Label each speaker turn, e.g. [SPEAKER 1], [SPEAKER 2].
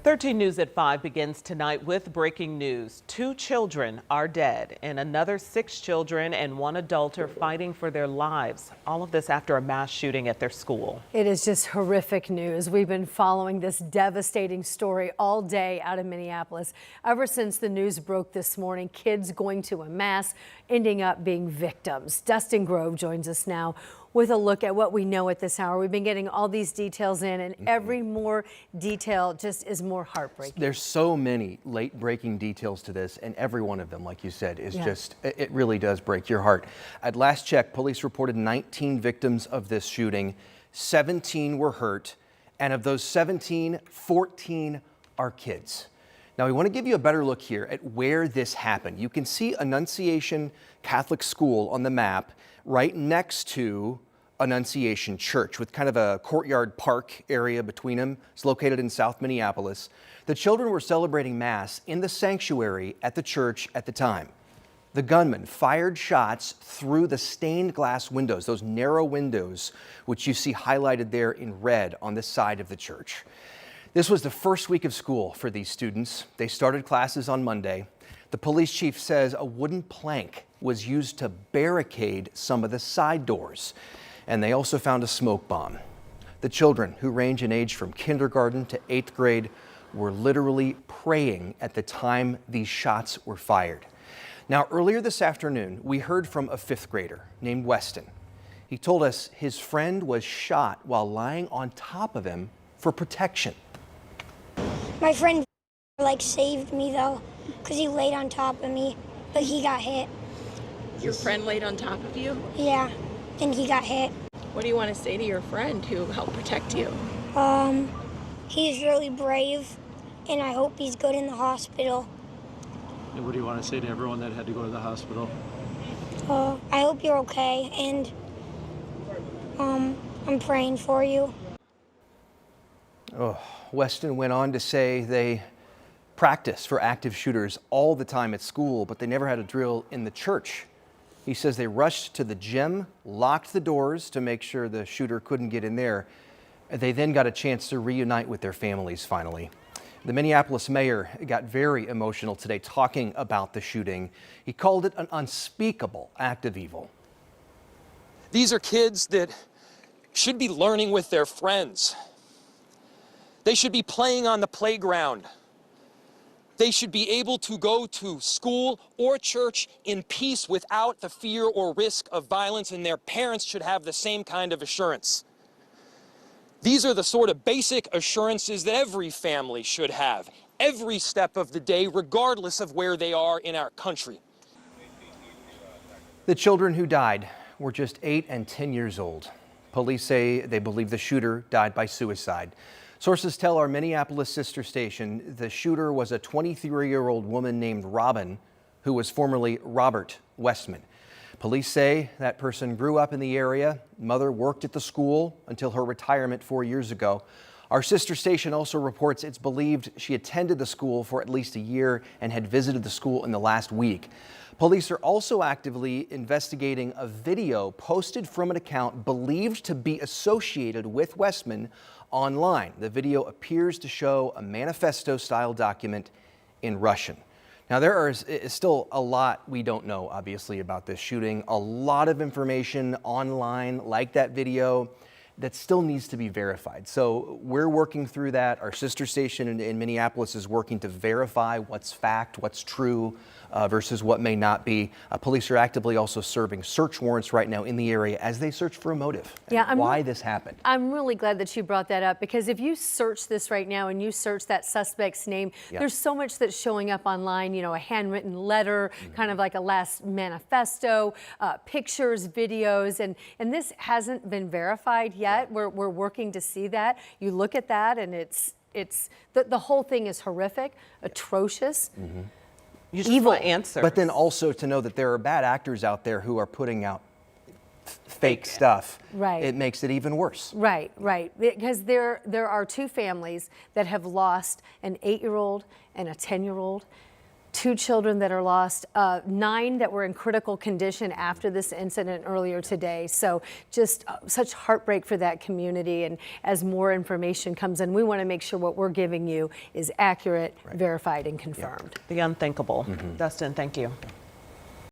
[SPEAKER 1] 13 News at 5 begins tonight with breaking news. 2 children are dead and another 6 children and 1 adult are fighting for their lives. All of this after a mass shooting at their school.
[SPEAKER 2] It is just horrific news. We've been following this devastating story all day out of Minneapolis. Ever since the news broke this morning, kids going to a mass ending up being victims. Dustin Grove joins us now with a look at what we know at this hour. We've been getting all these details in, and every more detail just is more heartbreaking.
[SPEAKER 3] There's so many late breaking details to this, and every one of them, like you said, is just, it really does break your heart. At last check, police reported 19 victims of this shooting. 17 were hurt, and of those 17, 14 are kids. Now, we want to give you a better look here at where this happened. You can see Annunciation Catholic School on the map right next to Annunciation Church with kind of a courtyard park area between them. It's located in South Minneapolis. The children were celebrating Mass in the sanctuary at the church at the time. The gunman fired shots through the stained glass windows, those narrow windows, which you see highlighted there in red on the side of the church. This was the first week of school for these students. They started classes on Monday. The police chief says a wooden plank was used to barricade some of the side doors, and they also found a smoke bomb. The children, who range in age from kindergarten to 8th grade, were literally praying at the time these shots were fired. Now, earlier this afternoon, we heard from a 5th grader named Weston. He told us his friend was shot while lying on top of him for protection.
[SPEAKER 4] My friend saved me though, because he laid on top of me, but he got hit.
[SPEAKER 5] Your friend laid on top of you?
[SPEAKER 4] Yeah, and he got hit.
[SPEAKER 5] What do you want to say to your friend who helped protect you?
[SPEAKER 4] He's really brave, and I hope he's good in the hospital.
[SPEAKER 6] And what do you want to say to everyone that had to go to the hospital?
[SPEAKER 4] I hope you're okay, and I'm praying for you.
[SPEAKER 3] Weston went on to say they practice for active shooters all the time at school, but they never had a drill in the church. He says they rushed to the gym, locked the doors to make sure the shooter couldn't get in there. They then got a chance to reunite with their families finally. The Minneapolis mayor got very emotional today talking about the shooting. He called it an unspeakable act of evil.
[SPEAKER 7] These are kids that should be learning with their friends. They should be playing on the playground. They should be able to go to school or church in peace without the fear or risk of violence, and their parents should have the same kind of assurance. These are the sort of basic assurances that every family should have, every step of the day, regardless of where they are in our country.
[SPEAKER 3] The children who died were just 8 and 10 years old. Police say they believe the shooter died by suicide. Sources tell our Minneapolis sister station the shooter was a 23-year-old woman named Robin, who was formerly Robin Westman. Police say that person grew up in the area. Mother worked at the school until her retirement 4 years ago. Our sister station also reports it's believed she attended the school for at least a year and had visited the school in the last week. Police are also actively investigating a video posted from an account believed to be associated with Westman online. The video appears to show a manifesto-style document in Russian. Now, there is still a lot we don't know, obviously, about this shooting. A lot of information online, like that video, that still needs to be verified. So we're working through that. Our sister station in Minneapolis is working to verify what's fact, what's true, versus what may not be. Police are actively also serving search warrants right now in the area as they search for a motive. Why this happened.
[SPEAKER 2] I'm really glad that you brought that up, because if you search this right now and you search that suspect's name, there's so much that's showing up online, you know, a handwritten letter, kind of like a last manifesto, pictures, videos, and this hasn't been verified yet. We're working to see that. You look at that and it's the whole thing is horrific, atrocious.
[SPEAKER 1] You just
[SPEAKER 2] evil
[SPEAKER 1] want answers.
[SPEAKER 3] But then also to know that there are bad actors out there who are putting out fake stuff.
[SPEAKER 2] Right.
[SPEAKER 3] It makes it even worse.
[SPEAKER 2] Right. Because there are 2 families that have lost an 8-year-old and a 10-year-old. 2 children that are lost, 9 that were in critical condition after this incident earlier today. So just such heartbreak for that community. And as more information comes in, we want to make sure what we're giving you is accurate, verified, and confirmed.
[SPEAKER 1] The unthinkable. Dustin, thank you.